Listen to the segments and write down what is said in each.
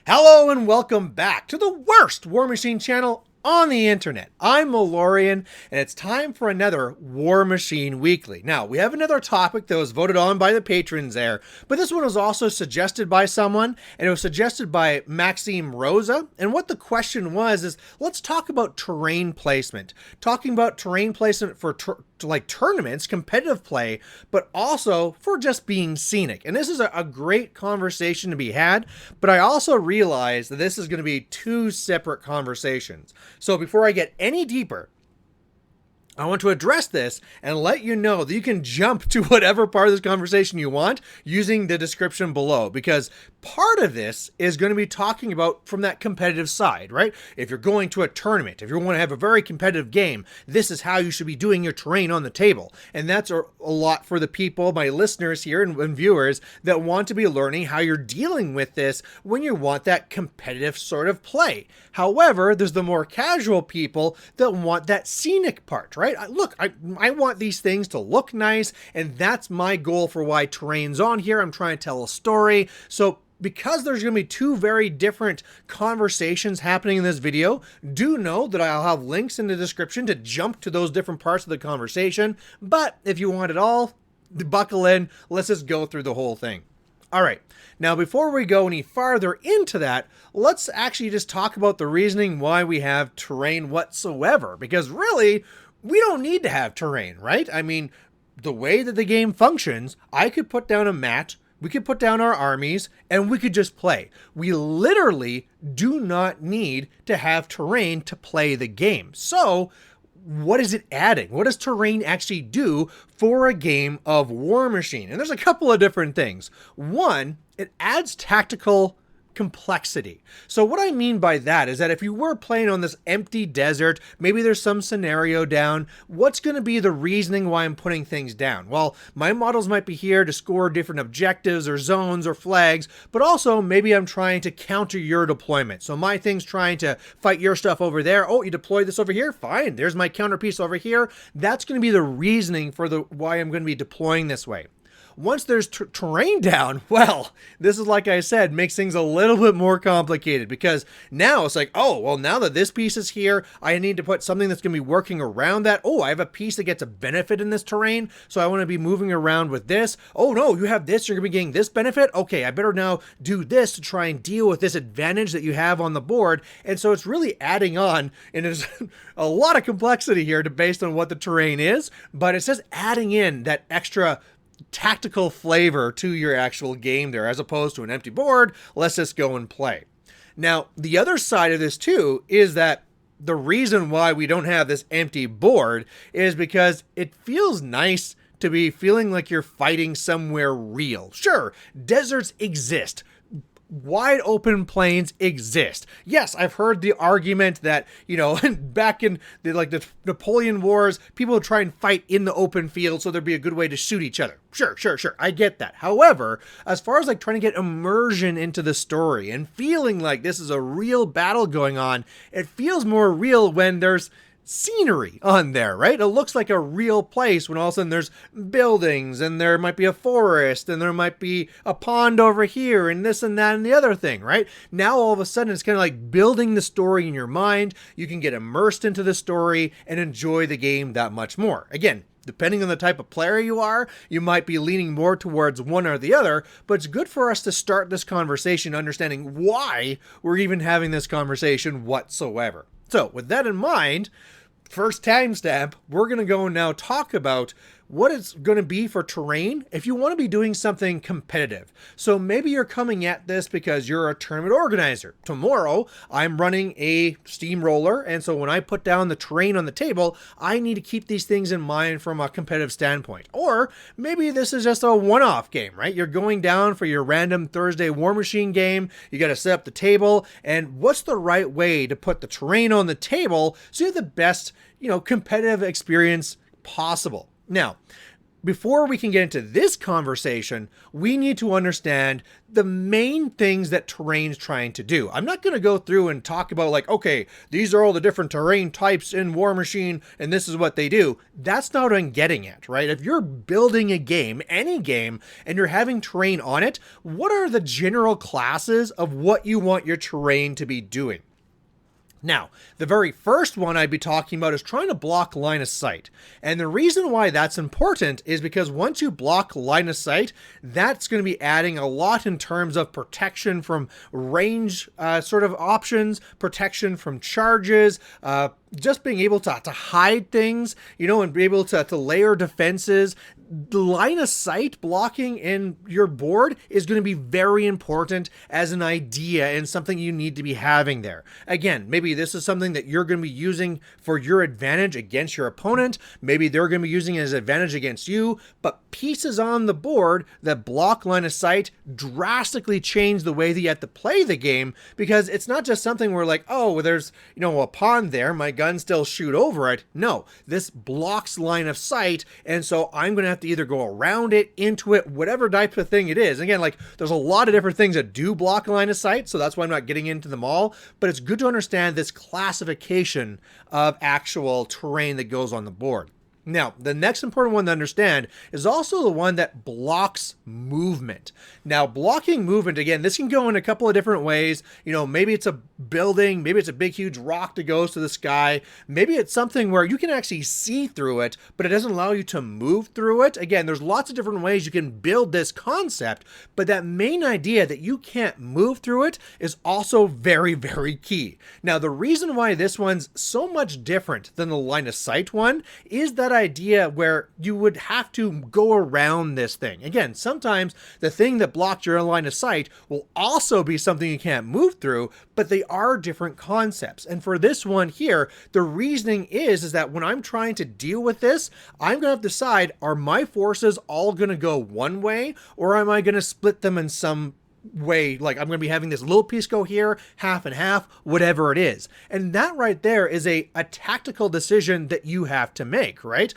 Hello and welcome back to the worst Warmachine channel on the internet. I'm Malorian, and it's time for another Warmachine Weekly. Now, we have another topic that was voted on by the patrons there, but this one was also suggested by someone, and it was suggested by Maxime Rosa. And what the question was is, let's talk about terrain placement. Talking about terrain placement for like tournaments, competitive play, but also for just being scenic. And this is a great conversation to be had, but I also realize that this is going to be two separate conversations. So before I get any deeper, I want to address this and let you know that you can jump to whatever part of this conversation you want using the description below, because part of this is going to be talking about from that competitive side, right? If you're going to a tournament, if you want to have a very competitive game, this is how you should be doing your terrain on the table. And that's a lot for the people, my listeners here and viewers, that want to be learning how you're dealing with this when you want that competitive sort of play. However, there's the more casual people that want that scenic part, right? Look, I want these things to look nice, and that's my goal for why terrain's on here. I'm trying to tell a story. So because there's going to be two very different conversations happening in this video, do know that I'll have links in the description to jump to those different parts of the conversation. But if you want it all, buckle in. Let's just go through the whole thing. All right, now before we go any farther into that, let's actually just talk about the reasoning why we have terrain whatsoever, because really, we don't need to have terrain, right? I mean, the way that the game functions, I could put down a mat, we could put down our armies, and we could just play. We literally do not need to have terrain to play the game. So, what is it adding? What does terrain actually do for a game of Warmachine? And there's a couple of different things. One, it adds tactical complexity. So what I mean by that is that if you were playing on this empty desert, maybe there's some scenario down, what's going to be the reasoning why I'm putting things down? Well, my models might be here to score different objectives or zones or flags, but also maybe I'm trying to counter your deployment. So my thing's trying to fight your stuff over there. Oh, you deploy this over here? Fine. There's my counter piece over here. That's going to be the reasoning for why I'm going to be deploying this way. Once there's terrain down, well, this is, like I said, makes things a little bit more complicated, because now it's like, oh, well, now that this piece is here, I need to put something that's going to be working around that. Oh, I have a piece that gets a benefit in this terrain, so I want to be moving around with this. Oh, no, you have this, you're going to be getting this benefit. Okay, I better now do this to try and deal with this advantage that you have on the board. And so it's really adding on, and there's a lot of complexity here based on what the terrain is, but it's just adding in that extra tactical flavor to your actual game there, as opposed to an empty board. Let's just go and play. Now, the other side of this too is that the reason why we don't have this empty board is because it feels nice to be feeling like you're fighting somewhere real. Sure, deserts exist. Wide open plains exist. Yes, I've heard the argument that, you know, back in the Napoleon Wars, people would try and fight in the open field so there'd be a good way to shoot each other. Sure. I get that. However, as far as like trying to get immersion into the story and feeling like this is a real battle going on, it feels more real when there's scenery on there, right? It looks like a real place when all of a sudden there's buildings and there might be a forest and there might be a pond over here and this and that and the other thing, right? Now all of a sudden it's kind of like building the story in your mind. You can get immersed into the story and enjoy the game that much more. Again, depending on the type of player you are, you might be leaning more towards one or the other, but it's good for us to start this conversation understanding why we're even having this conversation whatsoever. So with that in mind, first timestamp, we're going to go and now talk about what it's going to be for terrain if you want to be doing something competitive. So maybe you're coming at this because you're a tournament organizer. Tomorrow, I'm running a steamroller, and so when I put down the terrain on the table, I need to keep these things in mind from a competitive standpoint. Or maybe this is just a one-off game, right? You're going down for your random Thursday Warmachine game, you got to set up the table, and what's the right way to put the terrain on the table so you have the best, competitive experience possible. Now, before we can get into this conversation, we need to understand the main things that terrain's trying to do. I'm not going to go through and talk about like, okay, these are all the different terrain types in Warmachine and this is what they do. That's not what I'm getting at, right? If you're building a game, any game, and you're having terrain on it, what are the general classes of what you want your terrain to be doing? Now, the very first one I'd be talking about is trying to block line of sight. And the reason why that's important is because once you block line of sight, that's going to be adding a lot in terms of protection from range sort of options, protection from charges, just being able to hide things, you know, and be able to layer defenses. The line of sight blocking in your board is going to be very important as an idea and something you need to be having there. Again, maybe this is something that you're going to be using for your advantage against your opponent. Maybe they're going to be using it as an advantage against you, but pieces on the board that block line of sight drastically change the way that you have to play the game, because it's not just something where like, oh, there's, you know, a pond there, my gun still shoot over it. No, this blocks line of sight, and so I'm going to have to either go around it, into it, whatever type of thing it is. Again, like there's a lot of different things that do block line of sight, so that's why I'm not getting into them all, but it's good to understand this classification of actual terrain that goes on the board. Now, the next important one to understand is also the one that blocks movement. Now, blocking movement, again, this can go in a couple of different ways. You know, maybe it's a building, maybe it's a big, huge rock that goes to the sky. Maybe it's something where you can actually see through it, but it doesn't allow you to move through it. Again, there's lots of different ways you can build this concept, but that main idea that you can't move through it is also very, very key. Now, the reason why this one's so much different than the line of sight one is that idea where you would have to go around this thing. Again, sometimes the thing that blocked your line of sight will also be something you can't move through, but they are different concepts. And for this one here, the reasoning is that when I'm trying to deal with this, I'm going to have to decide, are my forces all going to go one way, or am I going to split them in some way? Like I'm going to be having this little piece go here, half and half, whatever it is. And that right there is a tactical decision that you have to make, right?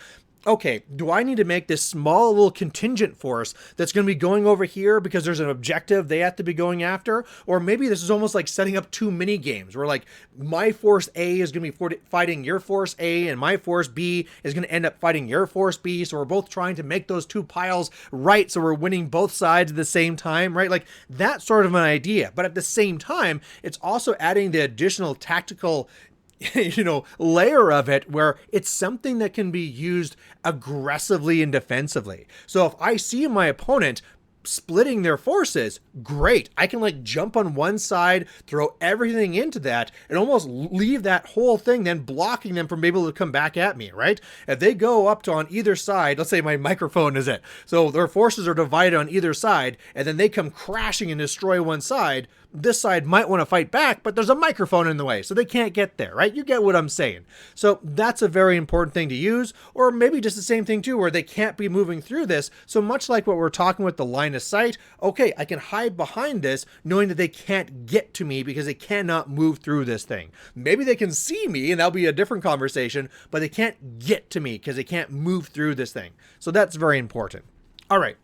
Okay, do I need to make this small little contingent force that's going to be going over here because there's an objective they have to be going after? Or maybe this is almost like setting up two mini games where like my force A is going to be fighting your force A and my force B is going to end up fighting your force B. So we're both trying to make those two piles right, so we're winning both sides at the same time, right? Like that sort of an idea. But at the same time, it's also adding the additional tactical layer of it where it's something that can be used aggressively and defensively. So if I see my opponent splitting their forces, great. I can like jump on one side, throw everything into that, and almost leave that whole thing then blocking them from being able to come back at me, right? If they go up to on either side, let's say my microphone is it. So their forces are divided on either side, and then they come crashing and destroy one side. This side might want to fight back, but there's a microphone in the way, so they can't get there, right? You get what I'm saying. So that's a very important thing to use, or maybe just the same thing too, where they can't be moving through this. So much like what we're talking with the line of sight, okay, I can hide behind this knowing that they can't get to me because they cannot move through this thing. Maybe they can see me and that'll be a different conversation, but they can't get to me because they can't move through this thing. So that's very important. All right.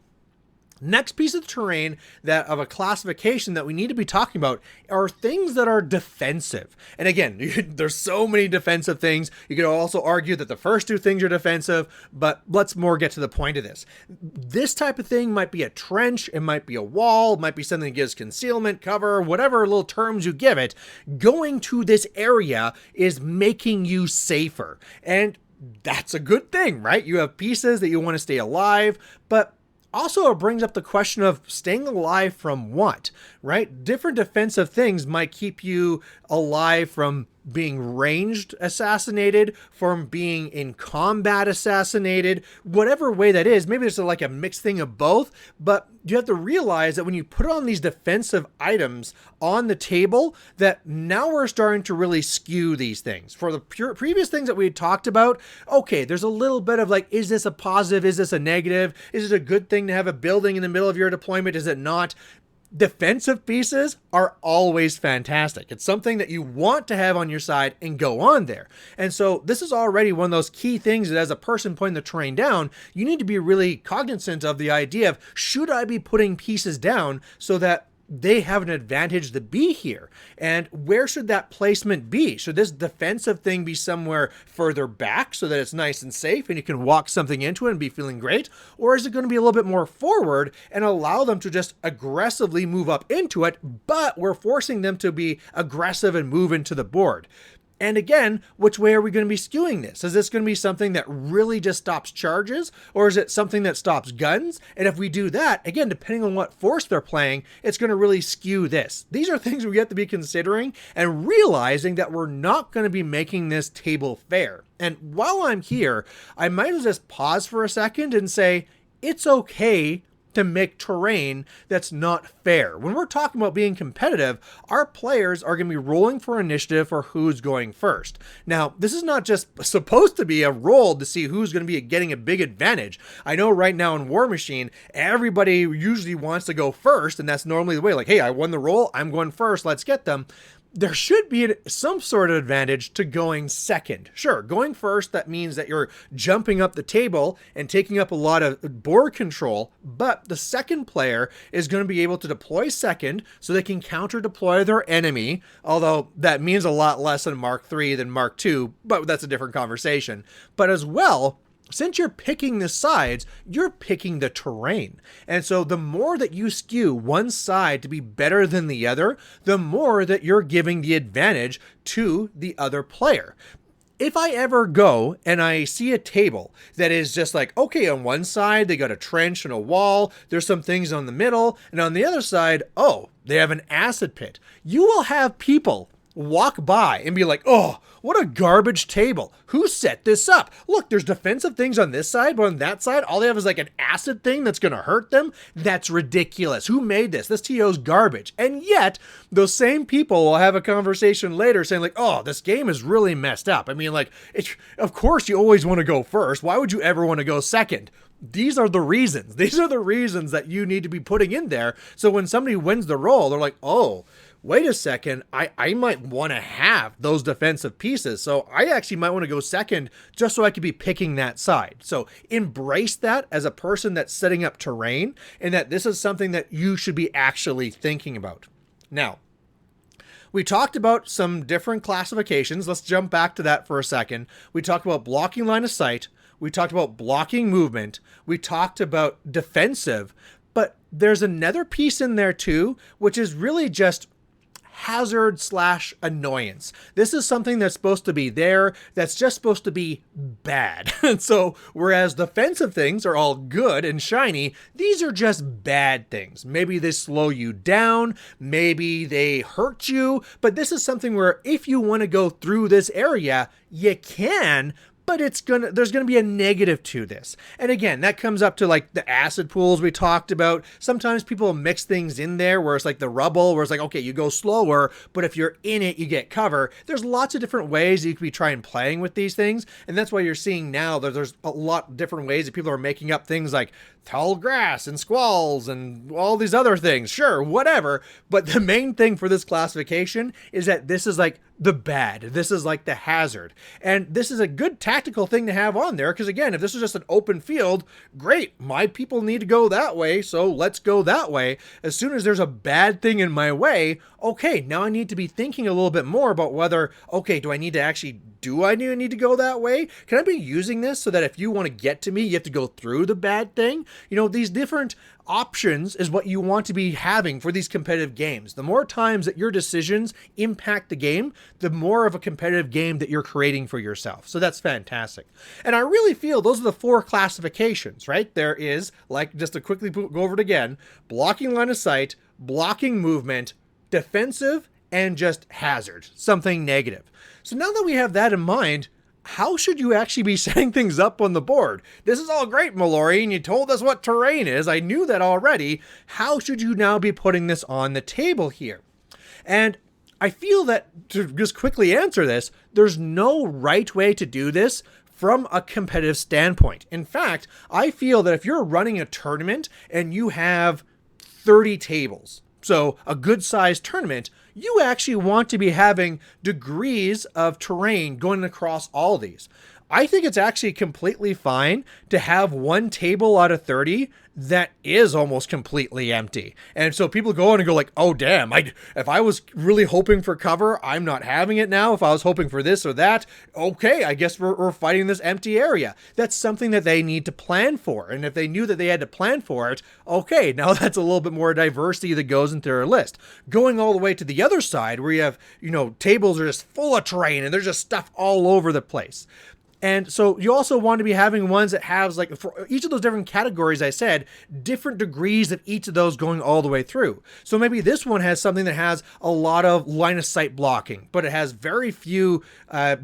Next piece of the terrain that of a classification that we need to be talking about are things that are defensive. And again, there's so many defensive things. You could also argue that the first two things are defensive, but let's more get to the point of this. This type of thing might be a trench, it might be a wall, it might be something that gives concealment, cover, whatever little terms you give it. Going to this area is making you safer. And that's a good thing, right? You have pieces that you want to stay alive, but also, it brings up the question of staying alive from what, right? Different defensive things might keep you alive from being ranged assassinated, from being in combat assassinated, whatever way that is. Maybe it's like a mixed thing of both, but you have to realize that when you put on these defensive items on the table, that now we're starting to really skew these things. For the previous things that we had talked about, okay, there's a little bit of like, is this a positive? Is this a negative? Is it a good thing to have a building in the middle of your deployment? Is it not? Defensive pieces are always fantastic. It's something that you want to have on your side and go on there. And so this is already one of those key things that as a person putting the terrain down, you need to be really cognizant of the idea of, should I be putting pieces down so that they have an advantage to be here? And where should that placement be? Should this defensive thing be somewhere further back so that it's nice and safe and you can walk something into it and be feeling great? Or is it going to be a little bit more forward and allow them to just aggressively move up into it, but we're forcing them to be aggressive and move into the board? And again, which way are we going to be skewing this? Is this going to be something that really just stops charges, or is it something that stops guns? And if we do that, again, depending on what force they're playing, it's going to really skew this. These are things we have to be considering and realizing that we're not going to be making this table fair. And while I'm here, I might as well just pause for a second and say, it's okay to make terrain that's not fair. When we're talking about being competitive, our players are going to be rolling for initiative for who's going first. Now, this is not just supposed to be a roll to see who's going to be getting a big advantage. I know right now in Warmachine, everybody usually wants to go first, and that's normally the way. Like, hey, I won the roll, I'm going first, let's get them. There should be some sort of advantage to going second. Sure, going first, that means that you're jumping up the table and taking up a lot of board control, but the second player is going to be able to deploy second so they can counter deploy their enemy, although that means a lot less in Mark III than Mark II, but that's a different conversation. But as well, since you're picking the sides, you're picking the terrain. And so the more that you skew one side to be better than the other, the more that you're giving the advantage to the other player. If I ever go and I see a table that is just like, okay, on one side, they got a trench and a wall, there's some things on the middle, and on the other side, oh, they have an acid pit. You will have people walk by and be like, oh, what a garbage table. Who set this up? Look, there's defensive things on this side, but on that side, all they have is like an acid thing that's going to hurt them. That's ridiculous. Who made this? This TO's garbage. And yet, those same people will have a conversation later saying like, oh, this game is really messed up. I mean, like, of course you always want to go first. Why would you ever want to go second? These are the reasons. These are the reasons that you need to be putting in there. So when somebody wins the roll, they're like, oh, wait a second, I might want to have those defensive pieces. So I actually might want to go second just so I could be picking that side. So embrace that as a person that's setting up terrain, and that this is something that you should be actually thinking about. Now, we talked about some different classifications. Let's jump back to that for a second. We talked about blocking line of sight. We talked about blocking movement. We talked about defensive. But there's another piece in there too, which is really just hazard / annoyance. This is something that's supposed to be there, that's just supposed to be bad. And so, whereas defensive things are all good and shiny, these are just bad things. Maybe they slow you down, maybe they hurt you, but this is something where if you want to go through this area, you can, but there's gonna be a negative to this. And again, that comes up to like the acid pools we talked about. Sometimes people mix things in there where it's like the rubble, where it's like, okay, you go slower, but if you're in it, you get cover. There's lots of different ways you could be trying playing with these things. And that's why you're seeing now that there's a lot of different ways that people are making up things like tall grass and squalls and all these other things. Sure, whatever. But the main thing for this classification is that this is like the bad. This is like the hazard. And this is a good tactical thing to have on there, because again, if this is just an open field, great, my people need to go that way, so let's go that way. As soon as there's a bad thing in my way, okay, now I need to be thinking a little bit more about whether, okay, do I need to go that way? Can I be using this so that if you want to get to me, you have to go through the bad thing? You know, these different options is what you want to be having for these competitive games. The more times that your decisions impact the game, the more of a competitive game that you're creating for yourself. So that's fantastic. And I really feel those are the 4 classifications, right? There is, like, just to quickly go over it again, blocking line of sight, blocking movement, defensive, and just hazard, something negative. So now that we have that in mind, how should you actually be setting things up on the board? This is all great, Mallory, and you told us what terrain is. I knew that already. How should you now be putting this on the table here? And I feel that to just quickly answer this, there's no right way to do this from a competitive standpoint. In fact, I feel that if you're running a tournament and you have 30 tables, so a good sized tournament, you actually want to be having degrees of terrain going across all these. I think it's actually completely fine to have one table out of 30 that is almost completely empty. And so people go on and go like, oh damn, if I was really hoping for cover, I'm not having it now. If I was hoping for this or that, okay, I guess we're fighting this empty area. That's something that they need to plan for. And if they knew that they had to plan for it, okay, now that's a little bit more diversity that goes into their list. Going all the way to the other side where you have, tables are just full of terrain and there's just stuff all over the place. And so you also want to be having ones that have, like, for each of those different categories I said, different degrees of each of those going all the way through. So maybe this one has something that has a lot of line of sight blocking, but it has very few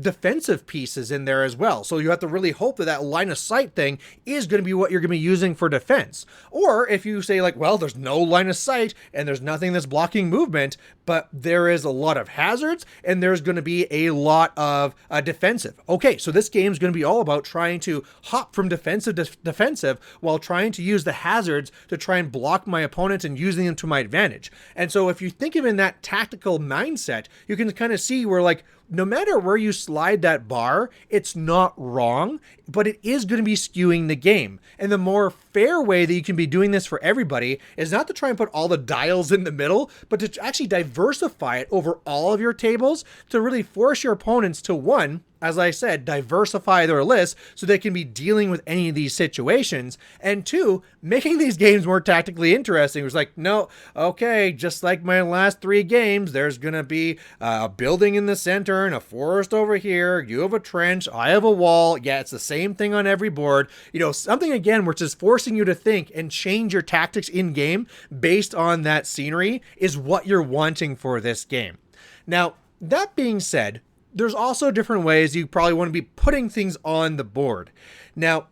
defensive pieces in there as well. So you have to really hope that that line of sight thing is going to be what you're going to be using for defense. Or if you say like, well, there's no line of sight and there's nothing that's blocking movement, but there is a lot of hazards and there's going to be a lot of defensive. Okay, so this game is going to be all about trying to hop from defensive to defensive while trying to use the hazards to try and block my opponent and using them to my advantage. And so if you think of it in that tactical mindset, you can kind of see where, like, no matter where you slide that bar, it's not wrong, but it is going to be skewing the game. And the more fair way that you can be doing this for everybody is not to try and put all the dials in the middle, but to actually diversify it over all of your tables to really force your opponents to, one, as I said, diversify their list so they can be dealing with any of these situations. And two, making these games more tactically interesting. It was like, no, okay, just like my last 3 games, there's going to be a building in the center and a forest over here. You have a trench, I have a wall. Yeah, it's the same thing on every board. Something again, which is forcing you to think and change your tactics in game based on that scenery is what you're wanting for this game. Now, that being said, there's also different ways you probably want to be putting things on the board. Now,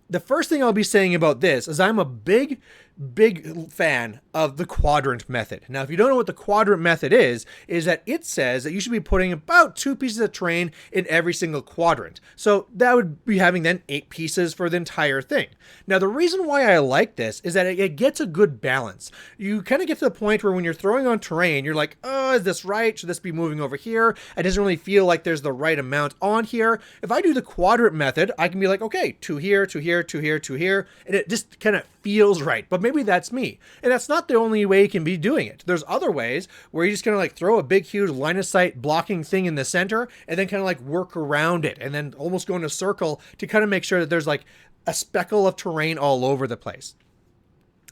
the first thing I'll be saying about this is I'm a big fan of the quadrant method. Now, if you don't know what the quadrant method is that it says that you should be putting about 2 pieces of terrain in every single quadrant. So that would be having then 8 pieces for the entire thing. Now, the reason why I like this is that it gets a good balance. You kind of get to the point where when you're throwing on terrain, you're like, oh, is this right? Should this be moving over here? It doesn't really feel like there's the right amount on here. If I do the quadrant method, I can be like, okay, 2 here, 2 here, 2 here, 2 here, and it just kind of feels right. But maybe that's me. And that's not the only way you can be doing it. There's other ways where you just kind of like throw a big, huge line of sight blocking thing in the center and then kind of like work around it and then almost go in a circle to kind of make sure that there's like a speckle of terrain all over the place.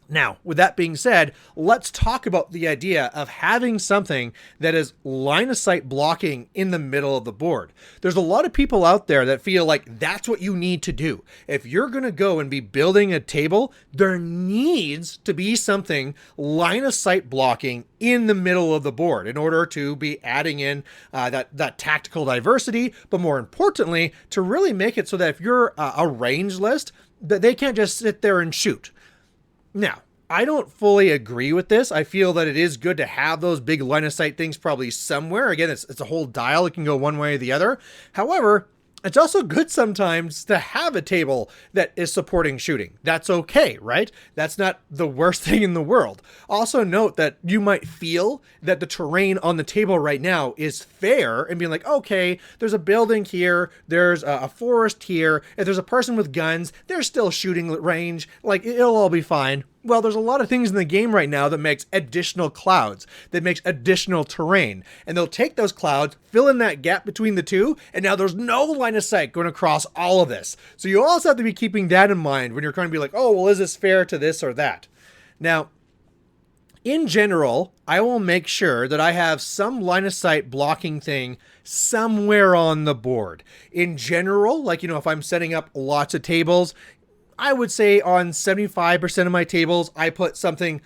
Now, with that being said, let's talk about the idea of having something that is line of sight blocking in the middle of the board. There's a lot of people out there that feel like that's what you need to do. If you're going to go and be building a table, there needs to be something line of sight blocking in the middle of the board in order to be adding in that tactical diversity, but more importantly, to really make it so that if you're a range list, that they can't just sit there and shoot. Now, I don't fully agree with this. I feel that it is good to have those big line of sight things probably somewhere. Again, it's a whole dial. It can go one way or the other. However, it's also good sometimes to have a table that is supporting shooting. That's okay, right? That's not the worst thing in the world. Also note that you might feel that the terrain on the table right now is fair and being like, okay, there's a building here, there's a forest here, if there's a person with guns, they're still shooting range, like it'll all be fine. Well, there's a lot of things in the game right now that makes additional clouds, that makes additional terrain. And they'll take those clouds, fill in that gap between the two, and now there's no line of sight going across all of this. So you also have to be keeping that in mind when you're trying to be like, oh, well, is this fair to this or that? Now, in general, I will make sure that I have some line of sight blocking thing somewhere on the board. In general, like, if I'm setting up lots of tables, I would say on 75% of my tables, I put something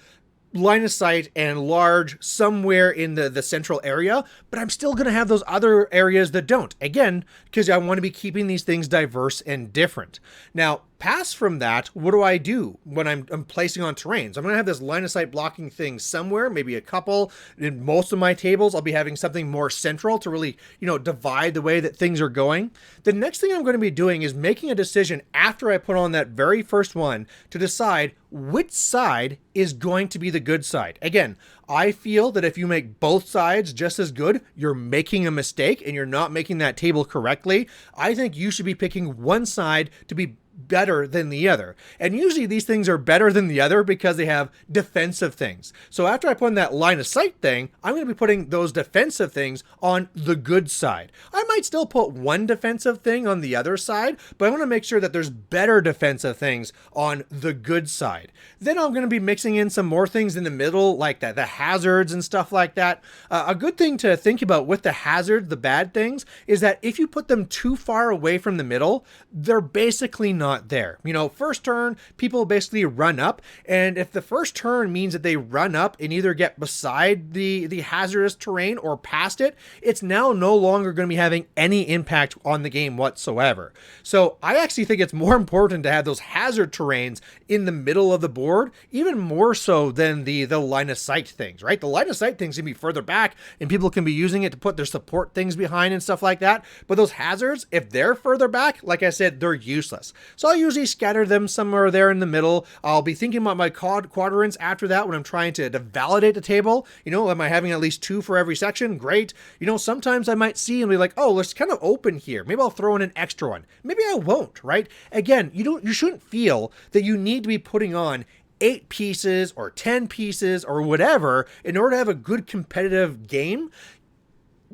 line of sight and large somewhere in the central area, but I'm still going to have those other areas that don't. Again, because I want to be keeping these things diverse and different. Now, past from that, what do I do when I'm placing on terrains? I'm going to have this line of sight blocking thing somewhere, maybe a couple. In most of my tables, I'll be having something more central to really, divide the way that things are going. The next thing I'm going to be doing is making a decision after I put on that very first one to decide which side is going to be the good side. Again, I feel that if you make both sides just as good, you're making a mistake and you're not making that table correctly. I think you should be picking one side to be better than the other. And usually these things are better than the other because they have defensive things. So after I put in that line of sight thing, I'm going to be putting those defensive things on the good side. I might still put one defensive thing on the other side, but I want to make sure that there's better defensive things on the good side. Then I'm going to be mixing in some more things in the middle, like that, the hazards and stuff like that. A good thing to think about with the hazards, the bad things, is that if you put them too far away from the middle, they're basically not there. You know, first turn, people basically run up, and if the first turn means that they run up and either get beside the hazardous terrain or past it, it's now no longer going to be having any impact on the game whatsoever. So I actually think it's more important to have those hazard terrains in the middle of the board, even more so than the line of sight things, right? The line of sight things can be further back and people can be using it to put their support things behind and stuff like that. But those hazards, if they're further back, like I said, they're useless. So I'll usually scatter them somewhere there in the middle. I'll be thinking about my quadrants after that when I'm trying to validate the table. You know, am I having at least 2 for every section? Great. You know, sometimes I might see and be like, oh, it's kind of open here. Maybe I'll throw in an extra one. Maybe I won't, right? Again, you shouldn't feel that you need to be putting on 8 pieces or 10 pieces or whatever in order to have a good competitive game.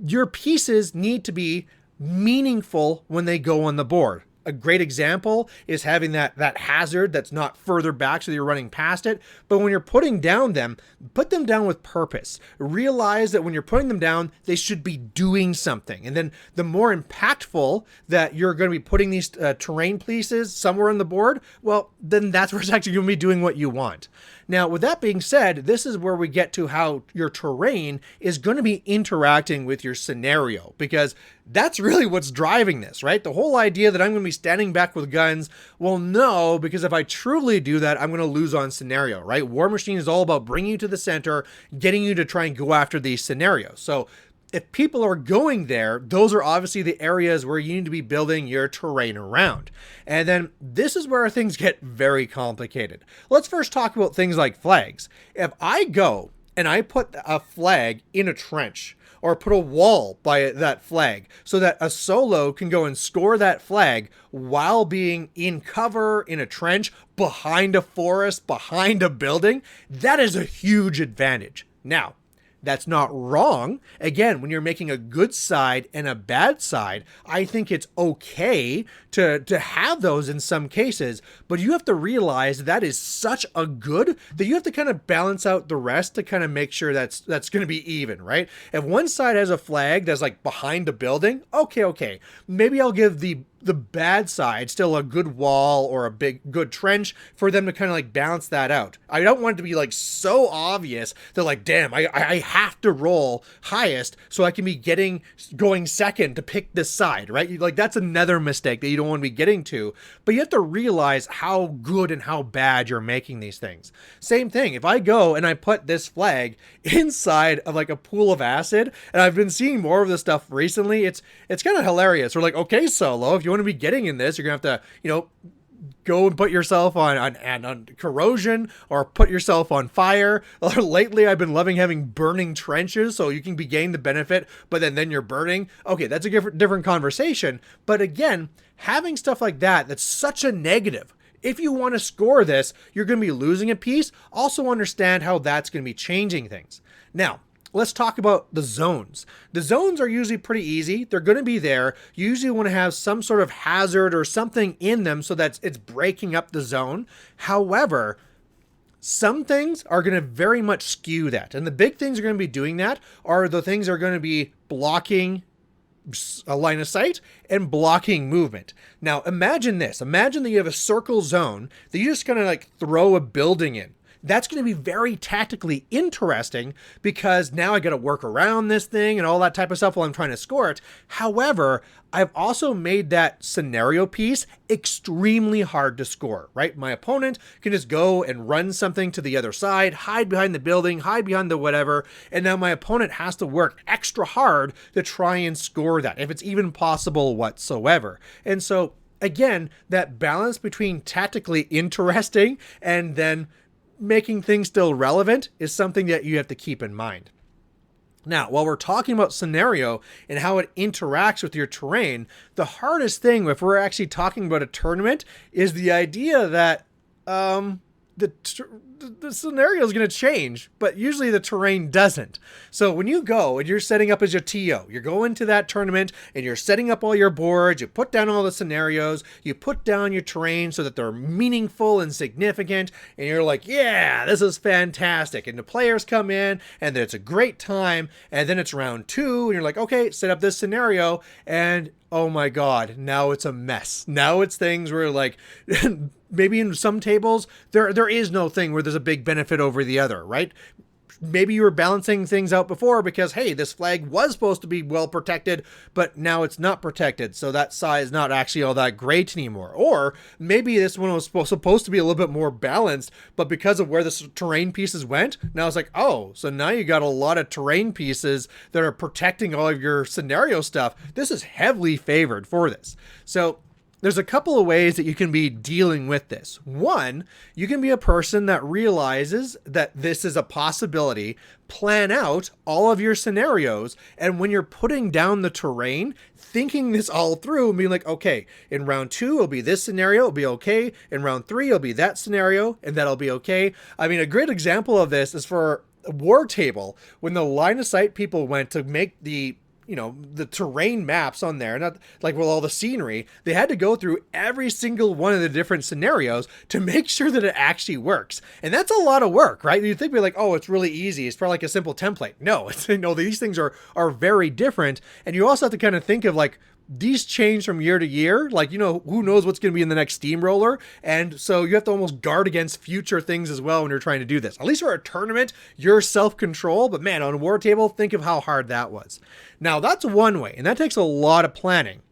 Your pieces need to be meaningful when they go on the board. A great example is having that hazard that's not further back so that you're running past it. But when you're putting down them, put them down with purpose. Realize that when you're putting them down, they should be doing something. And then the more impactful that you're going to be putting these terrain pieces somewhere on the board, well, then that's where it's actually going to be doing what you want. Now, with that being said, this is where we get to how your terrain is going to be interacting with your scenario, because that's really what's driving this, right? The whole idea that I'm going to be standing back with guns, well, no, because if I truly do that, I'm going to lose on scenario, right? Warmachine is all about bringing you to the center, getting you to try and go after these scenarios. So if people are going there, those are obviously the areas where you need to be building your terrain around. And then this is where things get very complicated. Let's first talk about things like flags. If I go and I put a flag in a trench, or put a wall by that flag so that a solo can go and score that flag while being in cover in a trench, behind a forest, behind a building, that is a huge advantage. Now, that's not wrong. Again, when you're making a good side and a bad side, I think it's okay to have those in some cases, but you have to realize that is such a good that you have to kind of balance out the rest to kind of make sure that's going to be even, right? If one side has a flag that's like behind a building, okay. Maybe I'll give the bad side still a good wall or a good trench for them to kind of like balance that out. I don't want it to be like so obvious that like, damn, I have to roll highest so I can be going second to pick this side, right? Like that's another mistake that you don't want to be getting to, but you have to realize how good and how bad you're making these things. Same thing. If I go and I put this flag inside of like a pool of acid, and I've been seeing more of this stuff recently, it's kind of hilarious. We're like, okay, Solo, if you want to be getting in this, you're gonna have to, go and put yourself on corrosion or put yourself on fire. Lately, I've been loving having burning trenches so you can be gaining the benefit, but then you're burning. Okay, that's a different conversation. But again, having stuff like that's such a negative. If you want to score this, you're going to be losing a piece. Also understand how that's going to be changing things. Now, let's talk about the zones. The zones are usually pretty easy. They're going to be there. You usually want to have some sort of hazard or something in them so that it's breaking up the zone. However, some things are going to very much skew that. And the big things are going to be doing that are the things that are going to be blocking a line of sight and blocking movement. Now, imagine this. Imagine that you have a circle zone that you're just going to like throw a building in. That's going to be very tactically interesting because now I got to work around this thing and all that type of stuff while I'm trying to score it. However, I've also made that scenario piece extremely hard to score, right? My opponent can just go and run something to the other side, hide behind the building, hide behind the whatever, and now my opponent has to work extra hard to try and score that, if it's even possible whatsoever. And so, again, that balance between tactically interesting and then making things still relevant is something that you have to keep in mind. Now, while we're talking about scenario and how it interacts with your terrain, the hardest thing if we're actually talking about a tournament is the idea that the scenario is going to change, but usually the terrain doesn't. So when you go and you're setting up as your TO, you're going to that tournament and you're setting up all your boards, you put down all the scenarios, you put down your terrain so that they're meaningful and significant, and you're like, yeah, this is fantastic. And the players come in and it's a great time, and then it's round 2 and you're like, okay, set up this scenario, and oh my God, now it's a mess. Now it's things where like maybe in some tables, there is no thing where there's a big benefit over the other, right? Maybe you were balancing things out before because, hey, this flag was supposed to be well protected, but now it's not protected. So that side is not actually all that great anymore. Or maybe this one was supposed to be a little bit more balanced, but because of where the terrain pieces went, now it's like, oh, so now you got a lot of terrain pieces that are protecting all of your scenario stuff. This is heavily favored for this. So there's a couple of ways that you can be dealing with this. One, you can be a person that realizes that this is a possibility, plan out all of your scenarios, and when you're putting down the terrain, thinking this all through and being like, okay, in round 2, it'll be this scenario, it'll be okay. In round 3, it'll be that scenario, and that'll be okay. I mean, a great example of this is for War Table, when the line of sight people went to make the terrain maps on there, not like with all the scenery, they had to go through every single one of the different scenarios to make sure that it actually works. And that's a lot of work, right? You think we're like, oh, it's really easy. It's probably like a simple template. No, these things are very different. And you also have to kind of think of like, these change from year to year. Like, who knows what's going to be in the next steamroller. And so you have to almost guard against future things as well when you're trying to do this. At least for a tournament, you're self-control. But man, on a War Table, think of how hard that was. Now, that's one way, and that takes a lot of planning.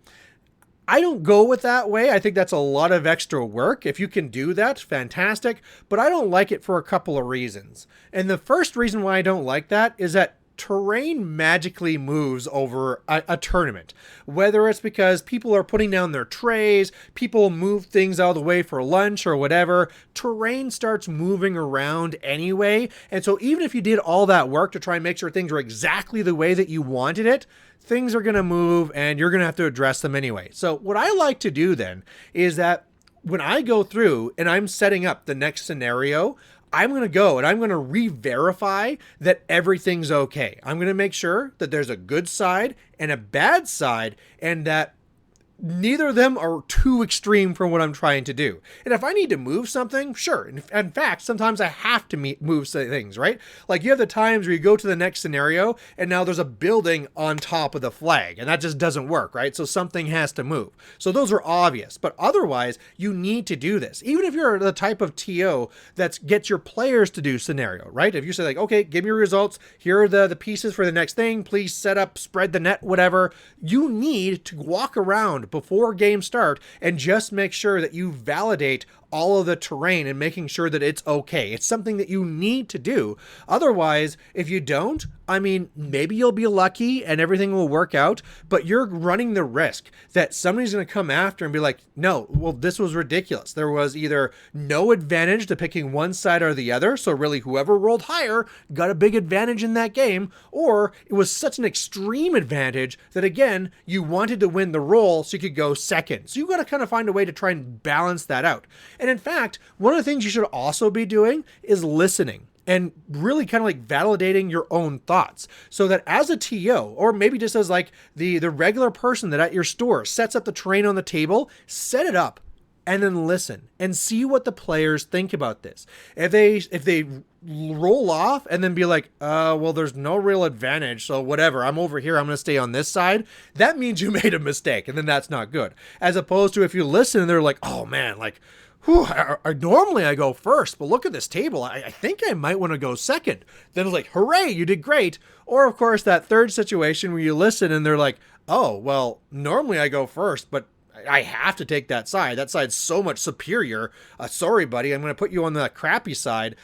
I don't go with that way. I think that's a lot of extra work. If you can do that, fantastic. But I don't like it for a couple of reasons. And the first reason why I don't like that is that terrain magically moves over a tournament, whether it's because people are putting down their trays, people move things out of the way for lunch or whatever. Terrain starts moving around anyway. And so even if you did all that work to try and make sure things were exactly the way that you wanted it, things are going to move and you're going to have to address them anyway. So what I like to do then is that when I go through and I'm setting up the next scenario, I'm going to go and I'm going to re-verify that everything's okay. I'm going to make sure that there's a good side and a bad side, and that neither of them are too extreme from what I'm trying to do. And if I need to move something, sure. In fact, sometimes I have to move things, right? Like you have the times where you go to the next scenario and now there's a building on top of the flag, and that just doesn't work, right? So something has to move. So those are obvious, but otherwise you need to do this. Even if you're the type of TO that gets your players to do scenario, right? If you say like, okay, give me your results. Here are the pieces for the next thing. Please set up, spread the net, whatever. You need to walk around before game start and just make sure that you validate all of the terrain and making sure that it's okay. It's something that you need to do. Otherwise, if you don't, I mean, maybe you'll be lucky and everything will work out, but you're running the risk that somebody's going to come after and be like, no, well, this was ridiculous. There was either no advantage to picking one side or the other, so really whoever rolled higher got a big advantage in that game, or it was such an extreme advantage that, again, you wanted to win the roll so you could go second. So you got to kind of find a way to try and balance that out. And in fact, one of the things you should also be doing is listening and really kind of like validating your own thoughts, so that as a TO, or maybe just as like the regular person that at your store sets up the terrain on the table, set it up and then listen and see what the players think about this. If they roll off and then be like, well, there's no real advantage, so whatever, I'm over here, I'm going to stay on this side, that means you made a mistake, and then that's not good. As opposed to if you listen and they're like, oh man, like, whew, normally I go first, but look at this table. I think I might want to go second. Then it's like, hooray, you did great. Or, of course, that third situation where you listen and they're like, oh, well, normally I go first, but I have to take that side. That side's so much superior. Sorry, buddy, I'm going to put you on the crappy side.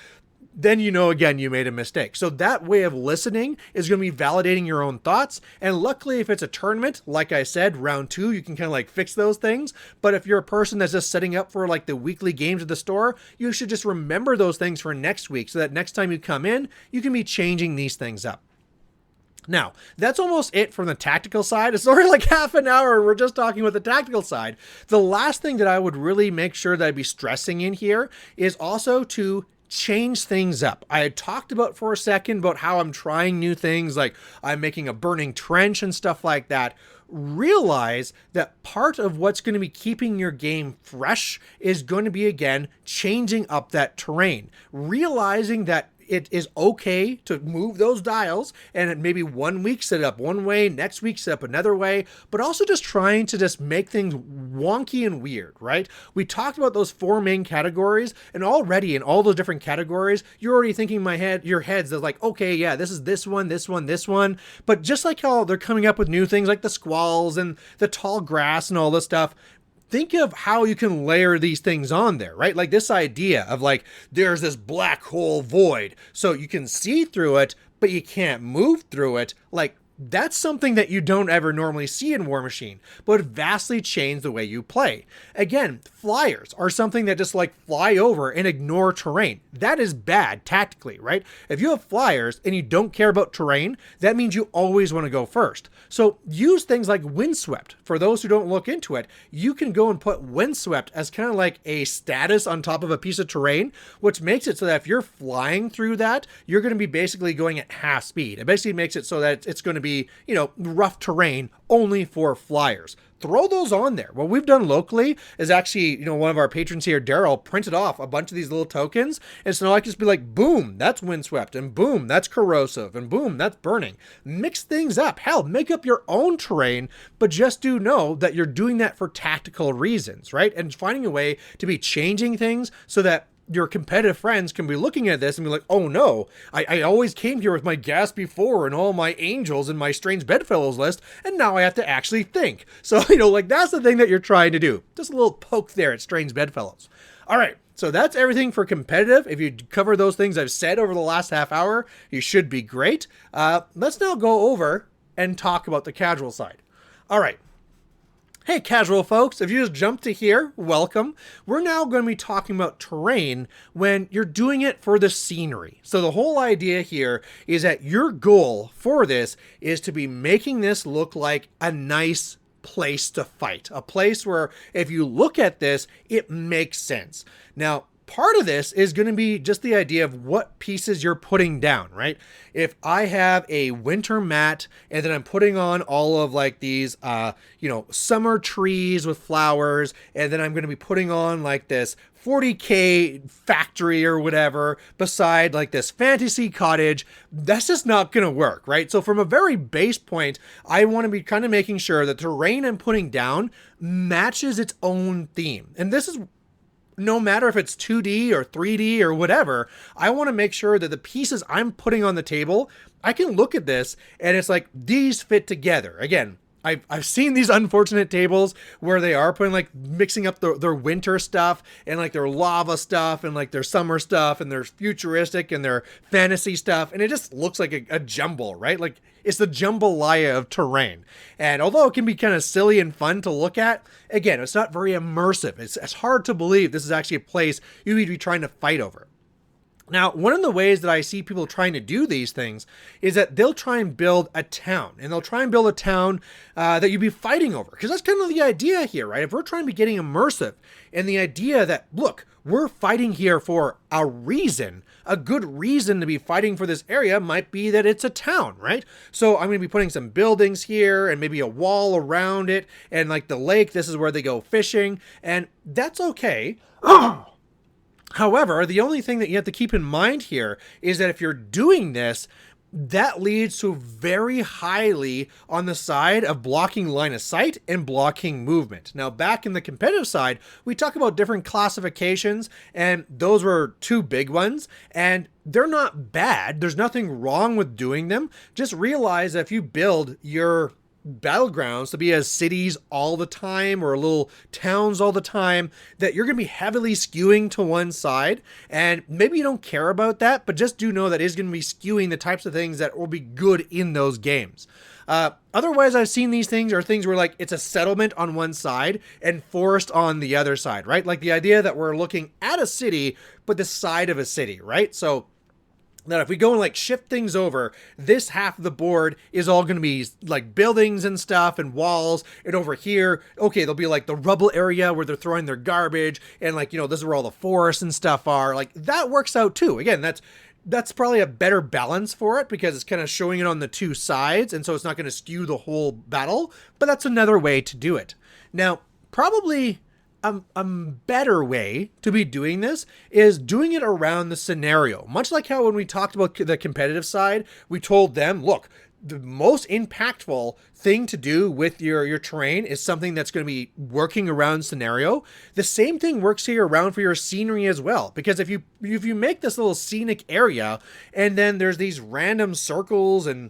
then you know, again, you made a mistake. So that way of listening is going to be validating your own thoughts. And luckily, if it's a tournament, like I said, round 2, you can kind of like fix those things. But if you're a person that's just setting up for like the weekly games at the store, you should just remember those things for next week so that next time you come in, you can be changing these things up. Now, that's almost it from the tactical side. It's already like half an hour and we're just talking about the tactical side. The last thing that I would really make sure that I'd be stressing in here is also to change things up. I had talked about for a second about how I'm trying new things, like I'm making a burning trench and stuff like that. Realize that part of what's going to be keeping your game fresh is going to be, again, changing up that terrain. Realizing that it is okay to move those dials and maybe one week set it up one way, next week set up another way, but also just trying to just make things wonky and weird, right? We talked about those 4 main categories, and already in all those different categories, you're already thinking in your heads that's like, okay, yeah, this is this one, this one, this one. But just like how they're coming up with new things like the squalls and the tall grass and all this stuff, think of how you can layer these things on there, right? Like this idea of like, there's this black hole void, so you can see through it, but you can't move through it. Like, that's something that you don't ever normally see in Warmachine, but vastly change the way you play. Again, flyers are something that just like fly over and ignore terrain. That is bad tactically, right? If you have flyers and you don't care about terrain, that means you always want to go first. So use things like windswept. For those who don't look into it, you can go and put windswept as kind of like a status on top of a piece of terrain, which makes it so that if you're flying through that, you're going to be basically going at half speed. It basically makes it so that it's going to be, you know, rough terrain only for flyers. Throw those on there. What we've done locally is actually, you know, one of our patrons here, Darrell, printed off a bunch of these little tokens. And so now I can just be like, boom, that's windswept, and boom, that's corrosive, and boom, that's burning. Mix things up. Hell, make up your own terrain, but just do know that you're doing that for tactical reasons, right? And finding a way to be changing things so that your competitive friends can be looking at this and be like, oh no, I always came here with my gas before and all my angels and my strange bedfellows list, and now I have to actually think. So, you know, like that's the thing that you're trying to do. Just a little poke there at strange bedfellows. All right, so that's everything for competitive. If you cover those things I've said over the last half hour, you should be great. Let's now go over and talk about the casual side. All right. Hey, casual folks, if you just jumped to here, welcome. We're now going to be talking about terrain when you're doing it for the scenery. So the whole idea here is that your goal for this is to be making this look like a nice place to fight. A place where if you look at this, it makes sense. Now, part of this is going to be just the idea of what pieces you're putting down, right? If I have a winter mat and then I'm putting on all of like these, summer trees with flowers, and then I'm going to be putting on like this 40K factory or whatever beside like this fantasy cottage, that's just not going to work, right? So from a very base point, I want to be kind of making sure that the terrain I'm putting down matches its own theme. And this is no matter if it's 2D or 3D or whatever, I want to make sure that the pieces I'm putting on the table, I can look at this and it's like, these fit together. Again, I've seen these unfortunate tables where they are putting like mixing up their winter stuff and like their lava stuff and like their summer stuff and their futuristic and their fantasy stuff. And it just looks like a jumble, right? Like it's the jambalaya of terrain. And although it can be kind of silly and fun to look at, again, it's not very immersive. It's hard to believe this is actually a place you would be trying to fight over. Now, one of the ways that I see people trying to do these things is that they'll try and build a town, and they'll try and build a town that you'd be fighting over. Because that's kind of the idea here, right? If we're trying to be getting immersive, and the idea that, look, we're fighting here for a reason, a good reason to be fighting for this area might be that it's a town, right? So I'm going to be putting some buildings here and maybe a wall around it, and like the lake, this is where they go fishing, and that's okay. However, the only thing that you have to keep in mind here is that if you're doing this, that leads to very highly on the side of blocking line of sight and blocking movement. Now, back in the competitive side, we talk about different classifications, and those were 2 big ones, and they're not bad. There's nothing wrong with doing them. Just realize that if you build your battlegrounds to be as cities all the time or little towns all the time that you're going to be heavily skewing to one side. And maybe you don't care about that, but just do know that is going to be skewing the types of things that will be good in those games. Otherwise, I've seen these things are things where like it's a settlement on one side and forest on the other side, right? Like the idea that we're looking at a city, but the side of a city, right? So that if we go and like shift things over, this half of the board is all going to be like buildings and stuff and walls. And over here, okay, there'll be like the rubble area where they're throwing their garbage. And like, this is where all the forests and stuff are. Like that works out too. Again, that's probably a better balance for it because it's kind of showing it on the two sides. And so it's not going to skew the whole battle, but that's another way to do it. Now, probably a better way to be doing this is doing it around the scenario. Much like how when we talked about the competitive side, we told them, look, the most impactful thing to do with your terrain is something that's going to be working around scenario. The same thing works here around for your scenery as well, because if you make this little scenic area and then there's these random circles and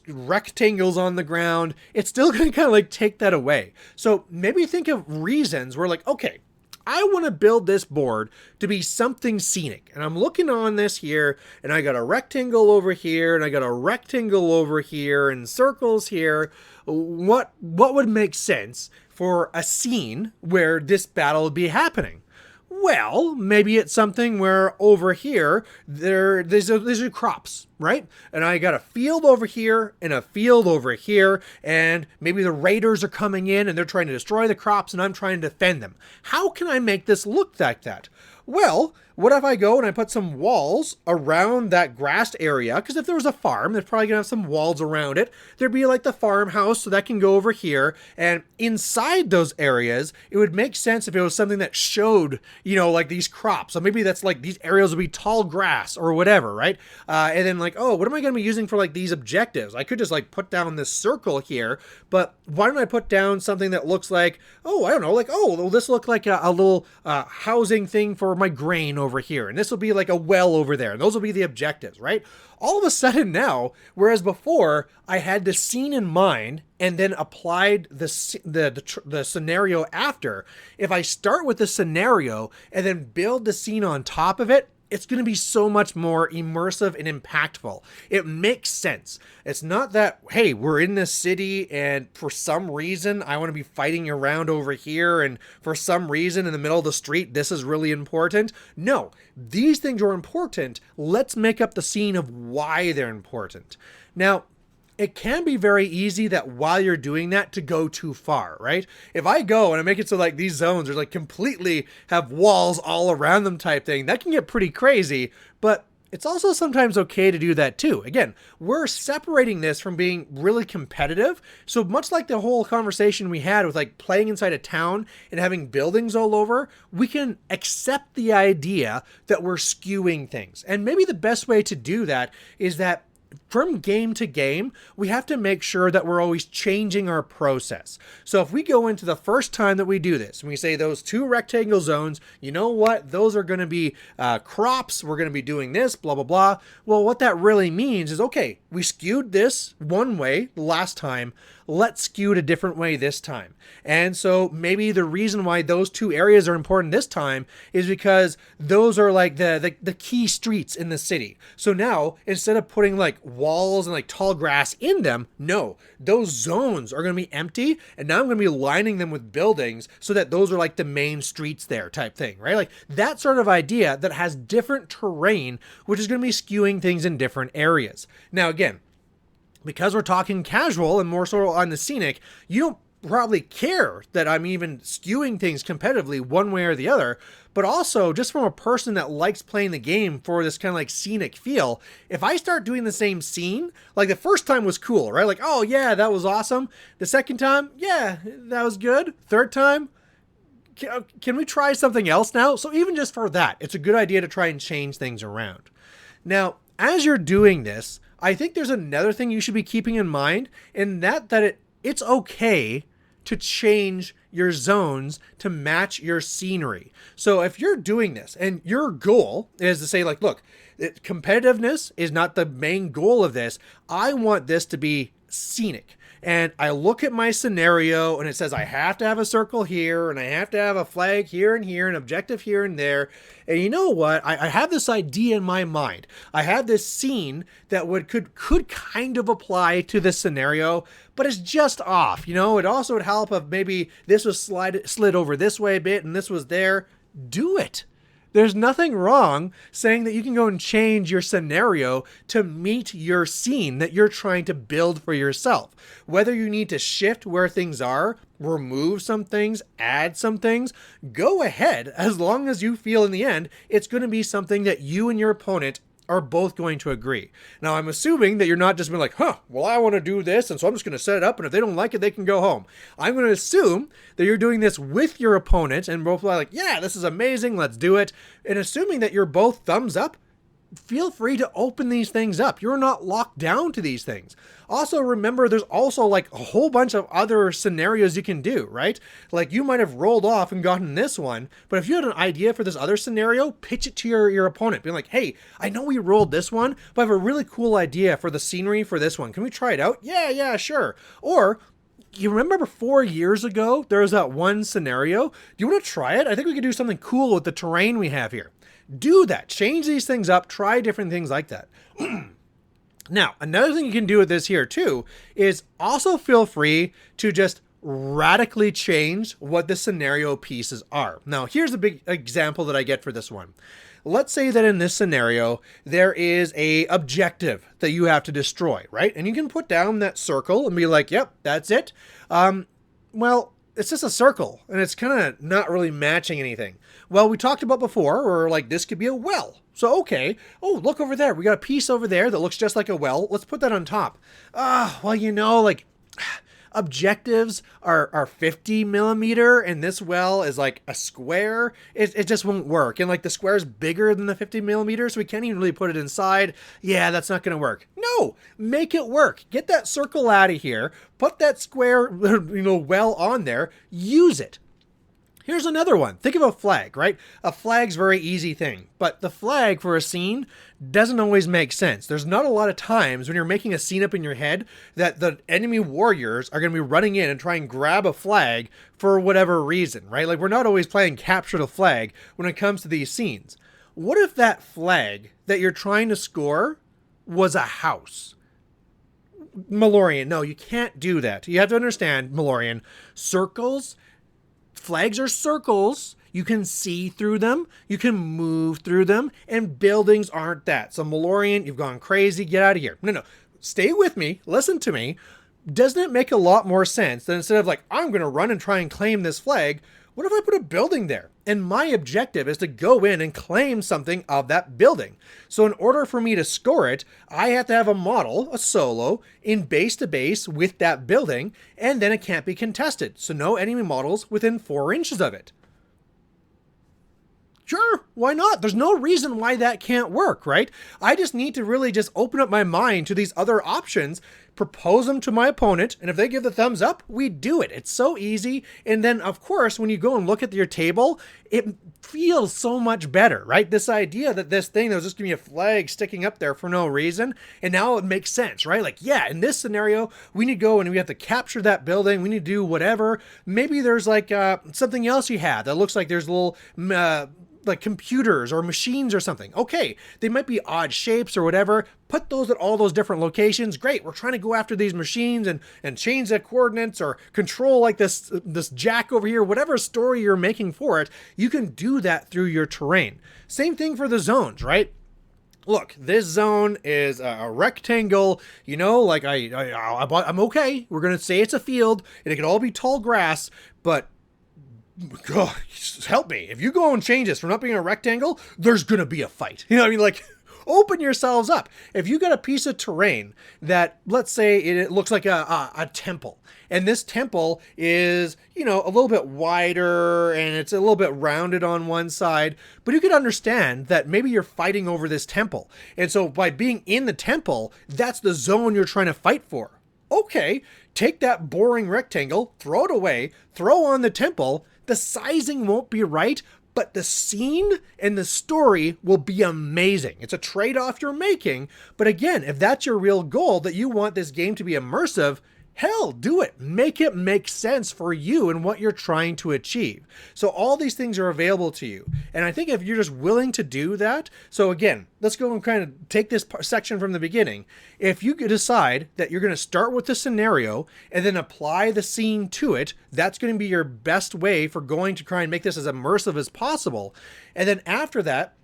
rectangles on the ground, it's still going to kind of like take that away. So maybe think of reasons where like, okay, I want to build this board to be something scenic. And I'm looking on this here, and I got a rectangle over here, and I got a rectangle over here, and circles here. What would make sense for a scene where this battle would be happening? Well, maybe it's something where over here, there's crops, right? And I got a field over here and a field over here, and maybe the raiders are coming in and they're trying to destroy the crops and I'm trying to defend them. How can I make this look like that? Well, what if I go and I put some walls around that grassed area? Because if there was a farm, they're probably going to have some walls around it. There'd be like the farmhouse, so that can go over here. And inside those areas, it would make sense if it was something that showed, like these crops. So maybe that's like these areas would be tall grass or whatever, right? And then like, oh, what am I going to be using for like these objectives? I could just like put down this circle here, but why don't I put down something that looks like, oh, I don't know, like, oh, will this look like a little housing thing for my grain over here, and this will be like a well over there, and those will be the objectives, right? All of a sudden now, whereas before I had the scene in mind and then applied the scenario after, if I start with the scenario and then build the scene on top of it, it's going to be so much more immersive and impactful. It makes sense. It's not that, hey, we're in this city and for some reason I want to be fighting around over here, and for some reason in the middle of the street this is really important. No, these things are important. Let's make up the scene of why they're important. Now, it can be very easy that while you're doing that to go too far, right? If I go and I make it so like these zones are like completely have walls all around them type thing, that can get pretty crazy, but it's also sometimes okay to do that too. Again, we're separating this from being really competitive. So much like the whole conversation we had with like playing inside a town and having buildings all over, we can accept the idea that we're skewing things. And maybe the best way to do that is that from game to game, we have to make sure that we're always changing our process. So if we go into the first time that we do this and we say those two rectangle zones, you know what, those are going to be crops, we're going to be doing this, blah, blah, blah. Well, what that really means is, okay, we skewed this one way the last time, let's skew it a different way this time. And so maybe the reason why those two areas are important this time is because those are like the key streets in the city. So now instead of putting like walls and like tall grass in them, no, those zones are going to be empty. And now I'm going to be lining them with buildings so that those are like the main streets there type thing, right? Like that sort of idea that has different terrain, which is going to be skewing things in different areas. Now, again, because we're talking casual and more so on the scenic, you don't probably care that I'm even skewing things competitively one way or the other, but also just from a person that likes playing the game for this kind of like scenic feel, if I start doing the same scene, like the first time was cool, right? Like, oh yeah, that was awesome. The second time, yeah, that was good. Third time, can we try something else now? So even just for that, it's a good idea to try and change things around. Now, as you're doing this, I think there's another thing you should be keeping in mind, and that it's okay to change your zones to match your scenery. So if you're doing this and your goal is to say like, look, competitiveness is not the main goal of this. I want this to be scenic. and I look at my scenario and it says I have to have a circle here and I have to have a flag here and here, an objective here and there. And you know what? I have this idea in my mind. I have this scene that could kind of apply to this scenario, but it's just off. You know, it also would help if maybe this was slid over this way a bit and this was there. Do it. There's nothing wrong saying that you can go and change your scenario to meet your scene that you're trying to build for yourself. Whether you need to shift where things are, remove some things, add some things, go ahead, as long as you feel in the end it's going to be something that you and your opponent are both going to agree. Now, I'm assuming that you're not just being like, well, I want to do this, and so I'm just going to set it up, and if they don't like it, they can go home. I'm going to assume that you're doing this with your opponent, and both like, yeah, this is amazing, let's do it. And assuming that you're both thumbs up, feel free to open these things up. You're not locked down to these things. Also, remember, there's also like a whole bunch of other scenarios you can do, right? Like you might have rolled off and gotten this one, but if you had an idea for this other scenario, pitch it to your opponent. Being like, hey, I know we rolled this one, but I have a really cool idea for the scenery for this one. Can we try it out? Yeah, sure. Or, you remember 4 years ago, there was that one scenario? Do you want to try it? I think we could do something cool with the terrain we have here. Do that. Change these things up. Try different things like that. Now, another thing you can do with this here too is also feel free to just radically change what the scenario pieces are. Now, here's a big example that I get for this one. Let's say that in this scenario, there is a objective that you have to destroy, right? And you can put down that circle and be like, yep, that's it. Well, it's just a circle and it's kind of not really matching anything. Well, we talked about before, or like this could be a well. So, okay. Oh, look over there. We got a piece over there that looks just like a well. Let's put that on top. Well, you know, like objectives are 50 millimeter and this well is like a square. It just won't work. And like the square is bigger than the 50 millimeter, so we can't even really put it inside. Yeah, that's not going to work. No, make it work. Get that circle out of here. Put that square, well on there. Use it. Here's another one. Think of a flag, right? A flag's a very easy thing, but the flag for a scene doesn't always make sense. There's not a lot of times when you're making a scene up in your head that the enemy warriors are going to be running in and try and grab a flag for whatever reason, right? Like we're not always playing capture the flag when it comes to these scenes. What if that flag that you're trying to score was a house? Malorian, no, you can't do that. You have to understand, Malorian, flags are circles. You can see through them. You can move through them. And buildings aren't that. So, Malorian, you've gone crazy. Get out of here. No. Stay with me. Listen to me. Doesn't it make a lot more sense that instead of like, I'm going to run and try and claim this flag, what if I put a building there? And my objective is to go in and claim something of that building. So in order for me to score it, I have to have a model, a solo, in base to base with that building, and then it can't be contested. So no enemy models within 4 inches of it. Sure, why not? There's no reason why that can't work, right? I just need to really just open up my mind to these other options, propose them to my opponent, and if they give the thumbs up, we do it. It's so easy. And then, of course, when you go and look at your table, it feels so much better, right? This idea that this thing that was just giving me a flag sticking up there for no reason, and now it makes sense, right? Like, yeah, in this scenario, we need to go and we have to capture that building. We need to do whatever. Maybe there's like something else you have that looks like there's a little like computers or machines or something. Okay, they might be odd shapes or whatever. Put those at all those different locations. Great, we're trying to go after these machines and change the coordinates or control like this jack over here. Whatever story you're making for it, you can do that through your terrain. Same thing for the zones, right? Look, this zone is a rectangle, like I'm okay. We're going to say it's a field and it could all be tall grass, but God, help me. If you go and change this from not being a rectangle, there's going to be a fight. Like, open yourselves up. If you got a piece of terrain that, let's say it looks like a temple, and this temple is, a little bit wider and it's a little bit rounded on one side, but you could understand that maybe you're fighting over this temple. And so by being in the temple, that's the zone you're trying to fight for. Okay, take that boring rectangle, throw it away, throw on the temple. The sizing won't be right, but the scene and the story will be amazing. It's a trade-off you're making, but again, if that's your real goal, that you want this game to be immersive, hell, do it. Make it make sense for you and what you're trying to achieve. So all these things are available to you. And I think if you're just willing to do that, so again, let's go and kind of take this section from the beginning. If you decide that you're going to start with the scenario and then apply the scene to it, that's going to be your best way for going to try and make this as immersive as possible. And then after that,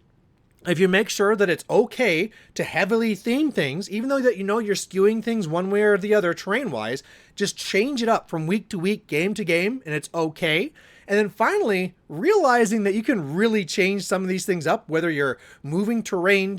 if you make sure that it's okay to heavily theme things, even though that you know you're skewing things one way or the other terrain-wise, just change it up from week to week, game to game, and it's okay. And then finally, realizing that you can really change some of these things up, whether you're moving terrain,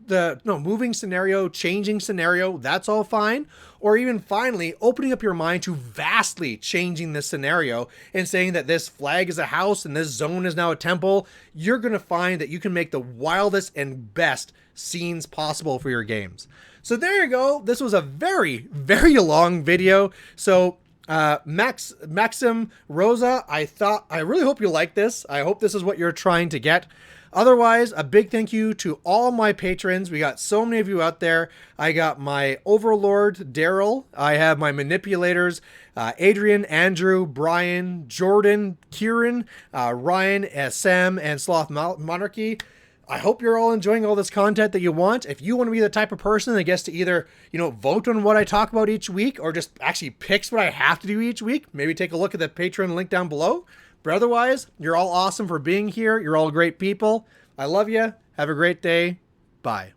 moving scenario, changing scenario, that's all fine. Or even finally, opening up your mind to vastly changing the scenario and saying that this flag is a house and this zone is now a temple. You're going to find that you can make the wildest and best scenes possible for your games. So there you go. This was a very, very long video. So Maxim Rosa, I really hope you like this. I hope this is what you're trying to get. Otherwise, a big thank you to all my patrons. We got so many of you out there. I got my Overlord, Darrell. I have my Manipulators, Adrian, Andrew, Brian, Jordan, Kieran, Ryan, Sam, and Sloth Monarchy. I hope you're all enjoying all this content that you want. If you want to be the type of person that gets to either, vote on what I talk about each week or just actually picks what I have to do each week, maybe take a look at the Patreon link down below. But otherwise, you're all awesome for being here. You're all great people. I love you. Have a great day. Bye.